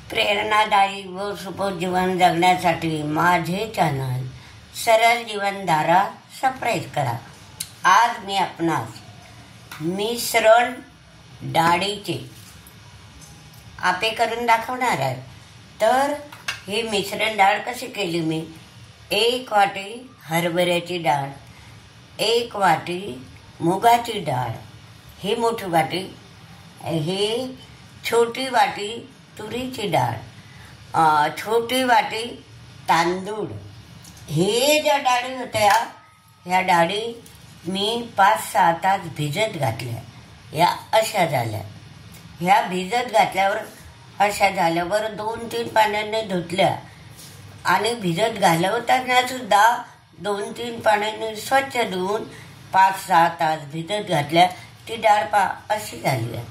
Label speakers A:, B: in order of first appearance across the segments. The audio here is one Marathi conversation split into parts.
A: प्रेरणादायी व सुखद जीवन जगण्यासाठी माझे चॅनल सरळ जीवनधारा सबस्क्राईब करा। आज मी आपणास मिश्रण डाळीचे आपे करून दाखवणार आहे। तर ही मिश्रण डाळ कशी केली मी, 1 वाटी हरभऱ्याची डाळ, 1 वाटी मुगाची डाळ, ही मोठी वाटी, ही छोटी वाटी तुरीची डाळ, छोटी वाटी तांदूळ। हे ज्या डाळी होत्या ह्या डाळी मी 5-6 तास भिजत घातल्या। या अशा झाल्या। ह्या भिजत घातल्यावर अशा झाल्यावर 2-3 पाण्याने धुतल्या आणि भिजत घालवताना सुद्धा 2-3 पाण्याने स्वच्छ धुवून 5-6 तास भिजत घातल्या। ती डाळ अशी झाली आहे।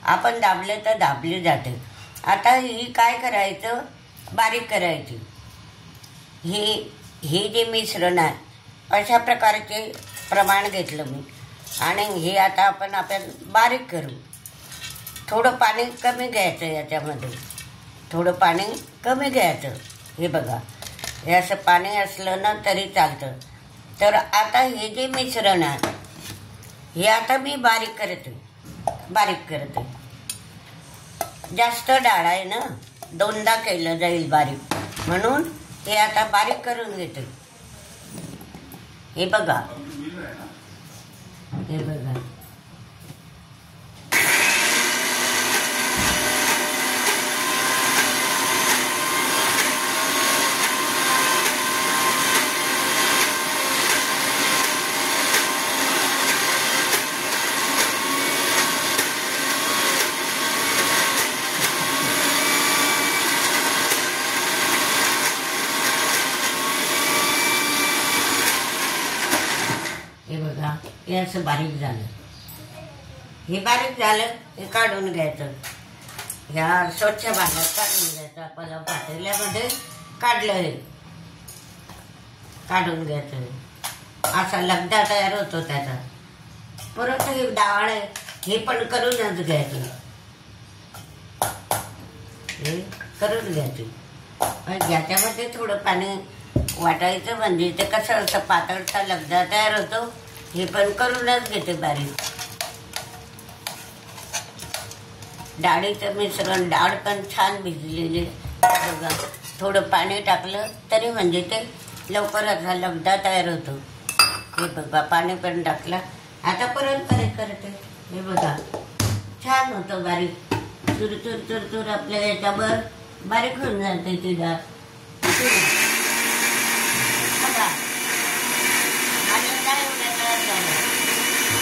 A: आपण दाबले तर दाबली जाते। आता ही काय करायचं, बारीक करायची। हे जे मिश्रण आहे अशा प्रकारचे प्रमाण घेतलं मी आणि हे आता आपण बारीक करू। थोडं पाणी कमी घ्यायचं, याच्यामध्ये थोडं पाणी कमी घ्यायचं। हे बघा, हे असं पाणी असलं ना तरी चालतं। तर आता हे जे मिश्रण आहे हे आता मी बारीक करते। जास्त डाळ आहे ना, 2दा केलं जाईल बारीक, म्हणून हे आता बारीक करून घेते। हे बघा, हे असं बारीक झालं। हे बारीक झालं, हे काढून घ्यायचं। ह्या स्वच्छ भांड्यात काढून घ्यायचं। आपल्याला पातेल्यामध्ये काढलं, हे काढून घ्यायचं। असा लगदा तयार होतो त्याचा। परत हे डाळ आहे हे पण करूनच घ्यायचं। हे करून घ्यायचं। याच्यामध्ये थोडं पाणी वाटायचं, म्हणजे ते कसं असं पातळचा लगदा तयार होतो। हे पण करूनच घेते बारीक। डाळीचं मिश्रण, डाळ पण छान भिजलेली बघा। थोडं पाणी टाकलं तरी म्हणजे ते लवकर असा लगदा तयार होतो। हे बघा, पाणी पण टाकलं। आता परत बारीक करते। हे बघा, छान होतं बारीक। चुरचुर आपल्या याच्यावर बारीक होऊन जाते ती डाळ।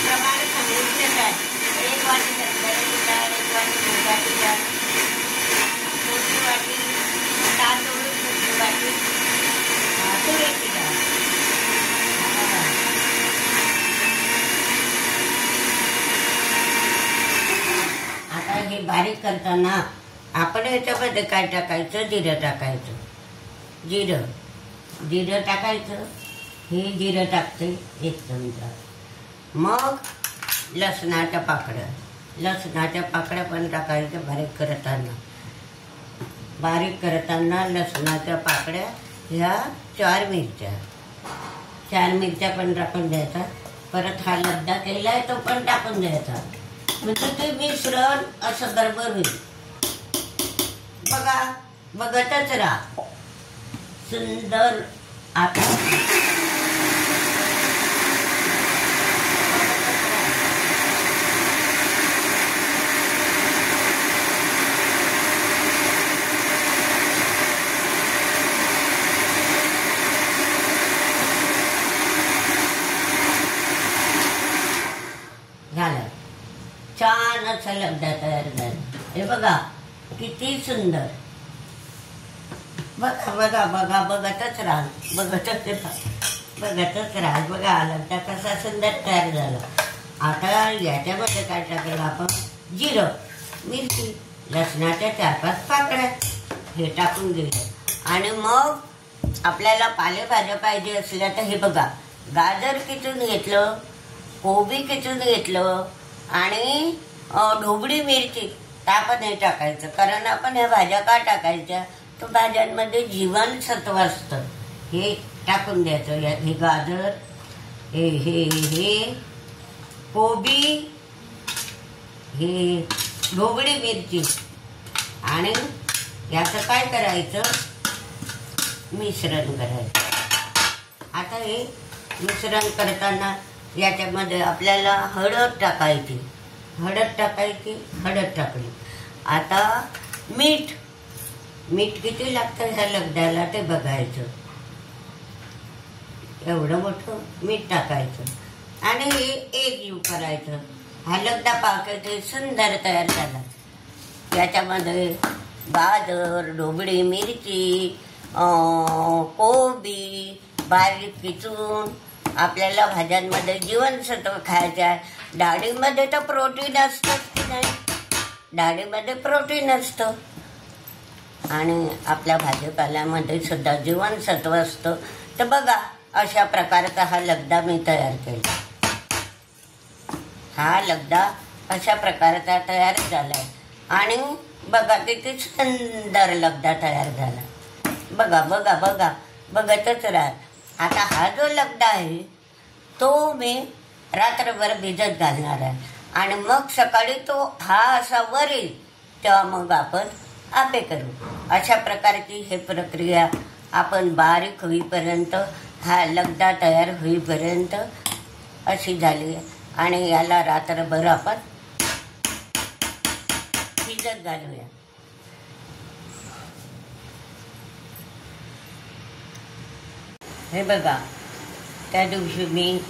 A: प्रमाण सांगितलेलं आहे। 1 वाटी हरभऱ्याची डाळ, 1 वाटी मुगाची डाळ, छोटी वाटी तांदूळ, छोटी वाटी तुरीची डाळ। आता हे बारीक करताना आपण याच्यामध्ये काय टाकायचं, जिरं टाकायचं। जिरं टाकायचं। हे जिरं टाकते 1 चमचा। मग लसणाच्या पाकळ्या पण टाकायच्या बारीक करताना लसणाच्या पाकळ्या ह्या 4 मिरच्या पण टाकून द्यायचा। परत हा लगदा केलाय तो पण टाकून द्यायचा, म्हणजे ते मिश्रण असं गडबड होईल। बघा, बघतच राहा। सुंदर आता झालं, छान असं लगदा तयार झालं। हे बघा किती सुंदर। बघा बघतच राहा। बघा लगदा कसा सुंदर तयार झाला। आता याच्यामध्ये काय टाकलं आपण, जिरं, मिरची, लसणाच्या 4-5 पाकळ्या हे टाकून दिलं। आणि मग आपल्याला पालेभाज्या पाहिजे असल्या तर हे बघा, गाजर किसून घेतलं, कोबी किसून घेतलं आणि ढोबळी मिरची ताप नाही टाकायचं, कारण आपण ह्या भाज्या का टाकायच्या, तर भाज्यांमध्ये जीवनसत्व असतं. हे टाकून द्यायचं. हे गाजर, हे कोबी, हे ढोबळी मिरची, आणि याचं काय करायचं, मिश्रण करायचं. आता हे मिश्रण करताना याच्यामध्ये आपल्याला हळद टाकायची. हळद टाकली. आता मीठ किती लागतं ह्या लगद्याला ते बघायचं. एवढं मोठं मीठ टाकायचं आणि हे एकजीव करायचं. हा लगदा पाक सुंदर तयार झाला. याच्यामध्ये गाजर, ढोबळी मिरची, कोबी बारीक किचून, आपल्याला भाज्यांमध्ये जीवनसत्व खायचं आहे. डाळीमध्ये तर प्रोटीन असतं की नाही, डाळीमध्ये प्रोटीन असतं, आणि आपल्या भाजीपाल्यामध्ये सुद्धा जीवनसत्व असतं. तर बघा, अशा प्रकारचा हा लगदा मी तयार केला. हा लगदा अशा प्रकारचा तयार झालाय, आणि बघा किती सुंदर लगदा तयार झाला. बघा बघतच राहा. आता हा जो लगदा आहे तो मी रात्रभर भिजत घालणार आहे, आणि मग सकाळी तो हा असा वर येईल तेव्हा मग आपण आप्पे करू. अशा प्रकारची ही प्रक्रिया आपण बारीक होईपर्यंत, हा लगदा तयार होईपर्यंत अशी झाली, आणि याला रात्रभर आपण भिजत घालूया. हे बघा, त्या दिवशी मी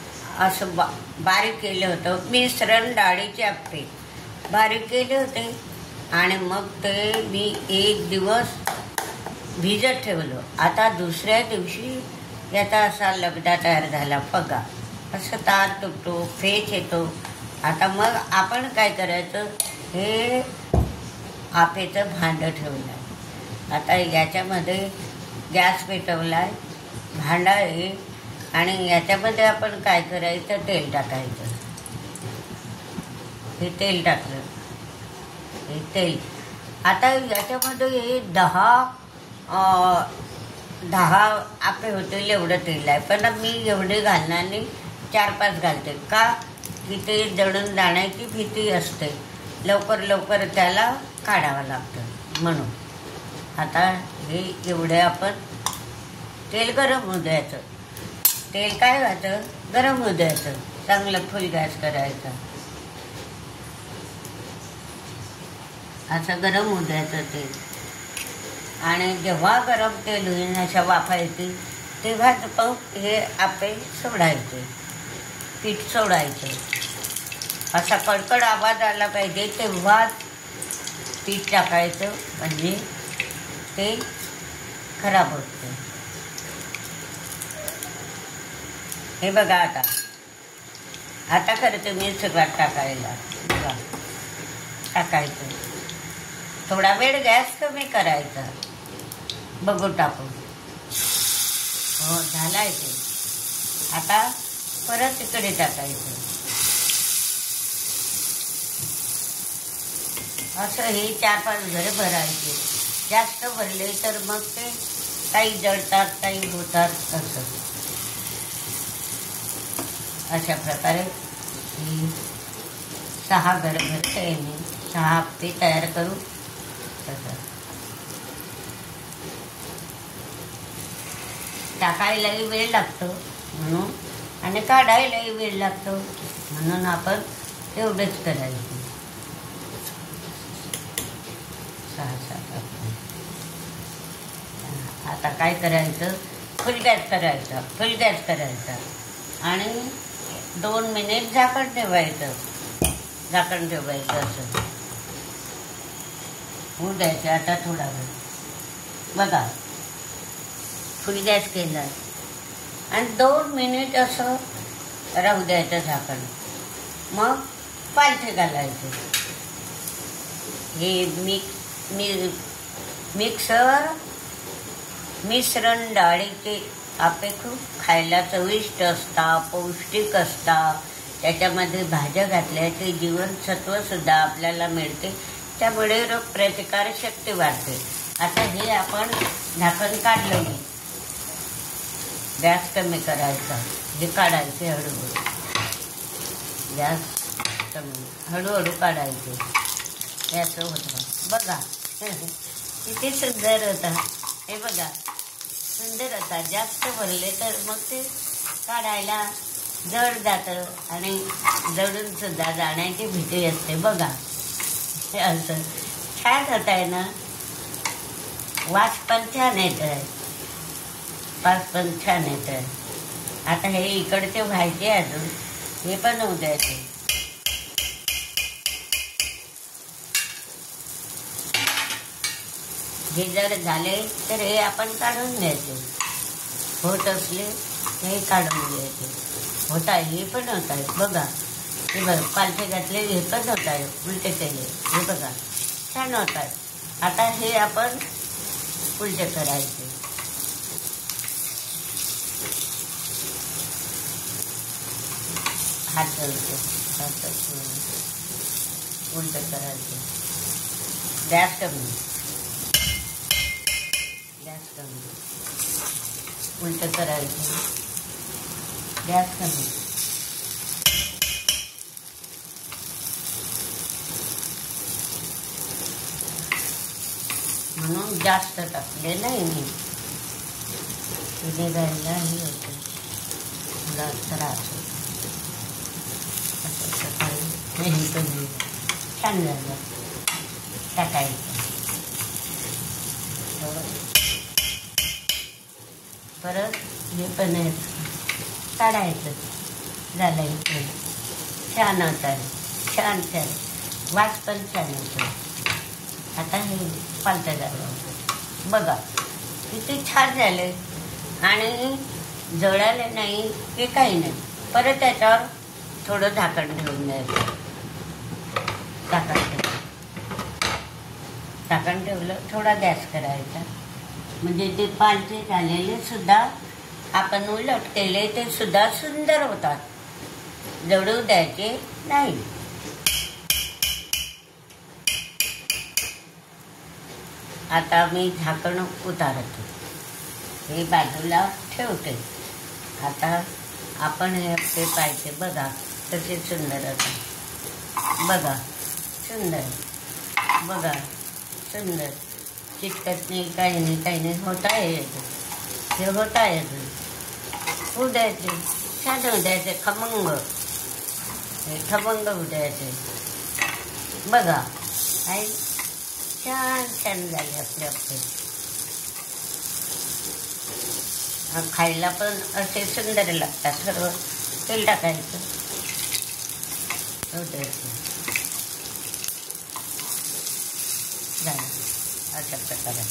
A: असं बारीक केलं होतं मिश्रण, डाळीचे आप्पे बारीक केले होते, आणि मग ते मी एक दिवस भिजत ठेवलं. आता दुसऱ्या दिवशी याचा असा लगदा तयार झाला. बघा, असं तार तुटतो, फेस येतो. आता मग आपण काय करायचं, हे आपेचं भांडं ठेवलं आहे. आता याच्यामध्ये गॅस पेटवलाय, भांडा आहे, आणि याच्यामध्ये आपण काय करायचं, तेल टाकायचं. हे तेल टाकलं, हे तेल. आता याच्यामध्ये 10 आपे होतील एवढं तेल आहे, पण मी एवढे घालणार नाही, 4-5 घालते. का की ते जळून जाण्याची भीती असते, लवकर त्याला काढावं लागतं म्हणून. आता हे एवढे आपण तेल गरम होऊ द्यायचं. तेल काय व्हायचं, गरम होऊ द्यायचं. चांगलं फुल गॅस करायचा, असं गरम होऊ द्यायचं तेल. आणि जेव्हा गरम तेल होईल, अशा वाफा येतील, तेव्हाच मग हे आपे सोडायचे, पीठ सोडायचं. असा कडकड आवाज आला पाहिजे तेव्हाच पीठ टाकायचं, म्हणजे ते खराब होत नाही. हे बघा, आता करते मी सुरुवात टाकायला. बघा, टाकायचं. थोडा वेळ गॅस कमी करायचा. बघू टाकून. हो, झालाय ते. आता परत इकडे टाकायचं. असं हे 4-5 घरे भरायचे. जास्त भरले तर मग ते काही जळतात, काही होतात. असं अशा प्रकारे 6 घरं भरते मी. 6 हप्ते तयार करू. तसं टाकायलाही वेळ लागतो म्हणून, आणि काढायलाही वेळ लागतो म्हणून आपण तेवढंच करायचं. 6-7 आता काय करायचं, फुल गॅस करायचा, आणि 2 मिनिट झाकण ठेवायचं. असं होऊ द्यायचं. आता थोडा वेळ बघा, फुल गॅस केला, आणि 2 मिनिट असं राहू द्यायचं झाकण. मग पालथे घालायचे. हे मिश्रण डाळीचे आपे खूप खायला चविष्ट असतात, पौष्टिक असतात. त्याच्यामध्ये भाज्या घातल्याचे जीवनसत्व सुद्धा आपल्याला मिळते. त्यामुळे रोगप्रतिकार शक्ती वाढते. आता हे आपण झाकण काढलं, गॅस कमी करायचा, हे काढायचे हळूहळू, गॅस कमी हळूहळू काढायचे. याचं होतं बघा किती सुंदर होता. हे बघा सुंदर होता. जास्त भरले तर मग ते काढायला जड जातं आणि जडून सुद्धा जाण्याची भीती असते. बघा हे असं छान होत आहे ना. वास पण छान येत आहे, वास पण छान येत आहे. आता हे इकडचे व्हायचे, अजून हे पण होऊ द्यायचे. हे जर झाले तर हे आपण काढून घ्यायचे. होत असले हे काढून घ्यायचे. होत आहे, हे पण होत आहे. बघा हे बघा पालथे घातले, हे पण होत आहे. उलटे केले, हे बघा छान होत आहे. आता हे आपण उलटे करायचे. हात उलटे करायचे. गॅस कमी, गॅस कमी, उलटे करायचे. गॅस कमी. म्हणून जास्त टाकले नाही मी, विनेगरलाही होते थोडा त्रास होतो. असं सकाळी हे पण छान झालं. टाकायचं परत, हे पण काढायचं. झालं हे छान होतं, छान छान वास पण छान होतो. आता हे पालथं झालं होतं. बघा किती छान झाले आणि जळाले नाही की काही नाही. परत त्याच्यावर थोडं झाकण ठेवून द्यायचं. झाकण ठेवलं, थोडा गॅस करायचा. म्हणजे ते पालथे झालेले सुद्धा आपण उलट केले ते सुद्धा सुंदर होतात. जळू द्यायचे नाही. आता मी झाकण उतारते, हे बाजूला ठेवते. आता आपण हे आपले पाहिजे. बघा कसे सुंदर होतात. बघा सुंदर, बघा सुंदर. चिटकत नाही, काही नाही, काही नाही. होत आहे हे, होत आहे. होऊ द्यायचे, छान होऊ द्यायचे. खमंग, हे खमंग होऊ द्यायचे. बघा आई छान छान झाले आपले आपले. खायला पण असे सुंदर लागतात. सर्व तेल टाकायचं, होऊ द्यायचं. झालं अशा प्रकारे.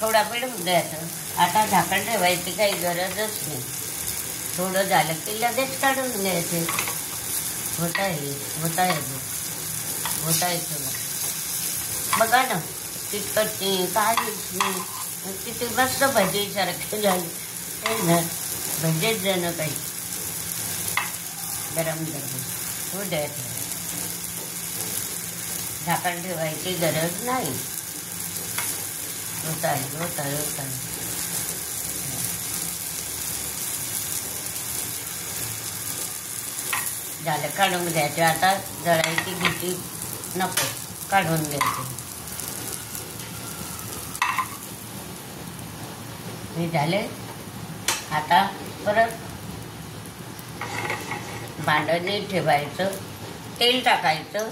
A: थोडा वेळ होऊ द्यायचं. आता झाकण ठेवायची काही गरजच नाही. थोडं झालं की लगेच काढून घ्यायचे. होत आहे, होत आहे, होत आहे. तुला बघा ना, तिखट नाही, काहीच नाही. किती मस्त भजीसारखे झाले. भजीच जण काही गरम गरम होऊ द्यायचं. झाकण ठेवायची गरज नाही. होत आहे, होत आहे, होत आहे. झालं, काढून घ्यायचे. आता जळायची भीती नको, काढून घ्यायचे. हे झाले. आता परत भांडणी ठेवायचं, तेल टाकायचं,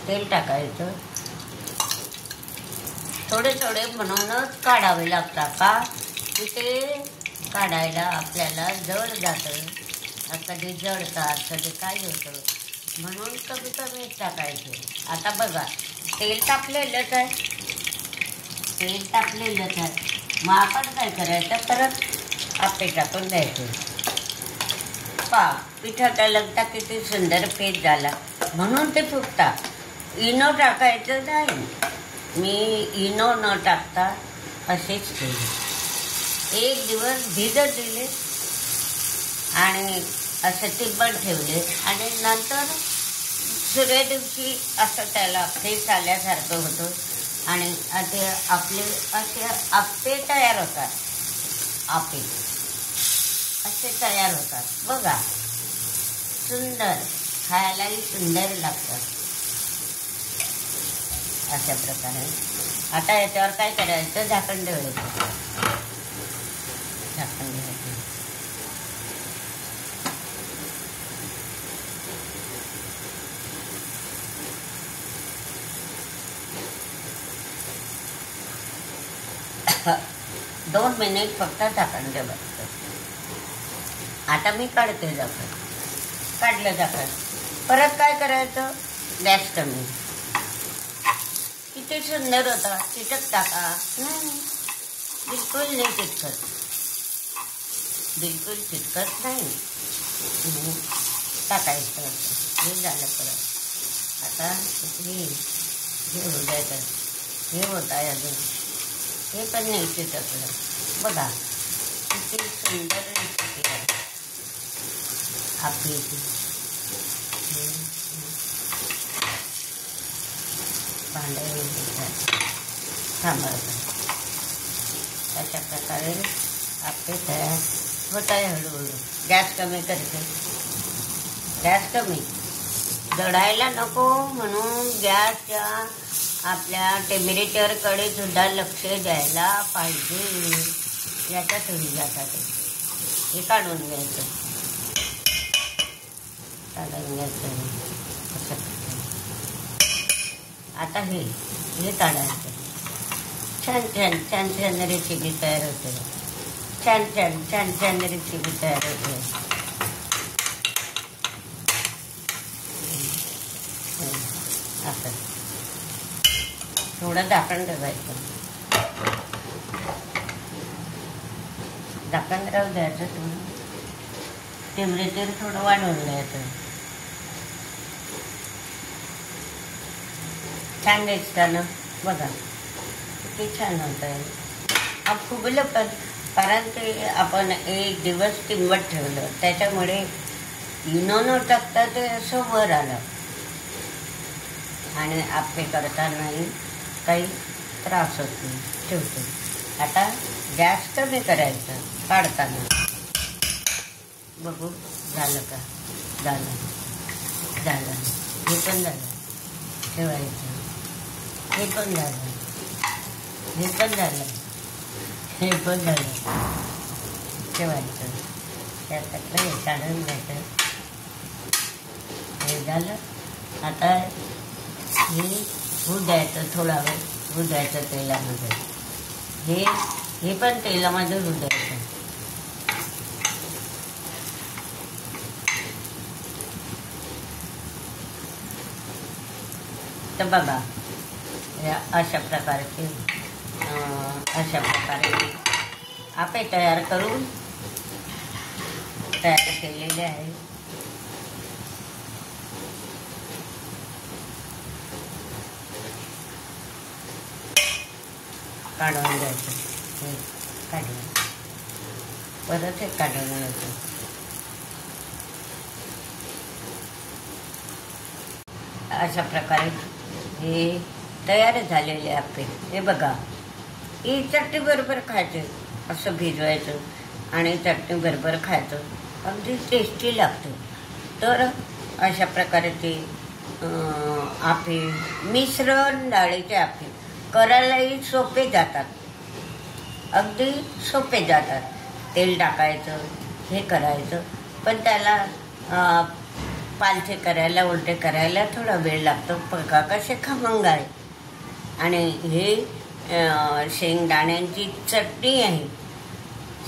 A: तेल टाकायचं. थोडे थोडे म्हणूनच काढावे लागतात. का की ते काढायला आपल्याला जड जातं. कधी जळतात, कधी काय होतं, म्हणून कमी कमी टाकायचे. आता बघा तेल तापलेलंच आहे, तेल तापलेलंच आहे. मग आपण काय करायचं, परत आपे टाकून द्यायचे. पा पिठाचा लगता किती सुंदर पेट झाला. म्हणून ते फुटतात. इनो टाकायचं नाही. मी इनो न टाकता असेच केले. एक दिवस भिजत दिले आणि असं तिब्बट ठेवले आणि नंतर दुसऱ्या दिवशी असं त्याला फेस आल्यासारखं होतं आणि ते आपले असे आप्पे तयार होतात. आपे असे तयार होतात बघा. सुंदर, खायलाही सुंदर लागतात. अशा प्रकारे आता याच्यावर काय करायचं, झाकण ठेवायचं. झाकण ठेवायचं. 2 मिनिट फक्त झाकण ठेवायचं. आता मी काढते झाकण. काढलं झाकण. परत काय करायचं, गॅस कमी. किती सुंदर होता. चिटक टाका. नाही, बिलकुल नाही चिटकत. बिलकुल चिटकत नाही. टाकायचं. हे झालं परत. आता हे होत आहे. हे होत आहे अजून. हे पण नाही चिटकलं. बघा किती सुंदर रेसिपी आहे आपली. भांडे थांबायचं. अशा प्रकारे आपले तयार होत आहे. हळूहळू गॅस कमी करते. गॅस कमी. जळायला नको म्हणून गॅसच्या आपल्या टेम्परेचरकडे सुद्धा लक्ष द्यायला पाहिजे. याच्यात होईल जातात. हे काढून घ्यायचं. काढून घ्यायचं. आता हे काढायचं. छान छान छान छान रेसिपी तयार होते. छान छान छान छान रेसिपी तयार होते. असं थोडं झाकण ठेवायचं. झाकण राहू द्यायचं. थोडं टेम्परेचर थोडं वाढवून द्यायचं. छान दिसतं ना बघा. किती छान होत आहे. फुगलं पण, कारण ते आपण 1 दिवस तिंबट ठेवलं त्याच्यामुळे इनो न टाकता ते असं वर आलं आणि आपे करतानाही काही त्रास होत नाही. ठेवतो. आता गॅस कमी करायचं काढताना. बघू झालं का. झालं. हे पण झालं. ठेवायचं. हे पण झालं. हे पण झालं. ठेवायचं. त्याच्यातलं हे काढून घ्यायचं. हे झालं. आता हे होऊ द्यायचं. थोडा वेळ होऊ द्यायचं तेलामध्ये. हे पण तेलामध्ये होऊ द्यायचं. तर बघा अशा प्रकारचे आपे तयार केलेले आहे. काढून घ्यायचं. हे काढलं. परत हे काढून घ्यायचं. अशा प्रकारे हे तयार झालेले आपे. हे बघा. ही चटणी बरोबर खायचं. असं भिजवायचं आणि चटणी बरोबर खायचं. अगदी टेस्टी लागतं. तर अशा प्रकारे ते आपे, मिश्रण डाळीचे आपे करायलाही सोपे जातात. अगदी सोपे जातात. तेल टाकायचं. हे करायचं. पण त्याला पालथे करायला, उलटे करायला थोडा वेळ लागतो. बघा कसे खमंग आहे. आणि हे शेंगदाण्यांची चटणी आहे.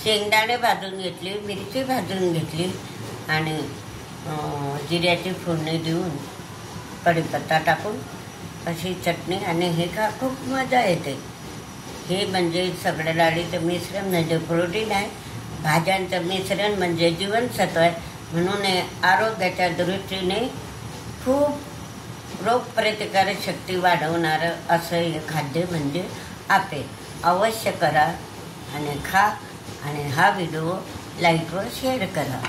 A: शेंगदाणे भाजून घेतली, मिरची भाजून घेतली आणि जिऱ्याची फोडणी देऊन कढीपत्ता टाकून अशी चटणी. आणि हे का खूप मजा येते. हे म्हणजे सगळ्या डाळीचं मिश्रण म्हणजे प्रोटीन आहे. भाज्यांचं मिश्रण म्हणजे जीवनसत्व आहे. म्हणून आरोग्याच्या दृष्टीने खूप रोगप्रतिकारक शक्ती वाढवणारं असं हे खाद्य म्हणजे आपे. अवश्य करा आणि खा. आणि हा व्हिडिओ लाईक व शेअर करा.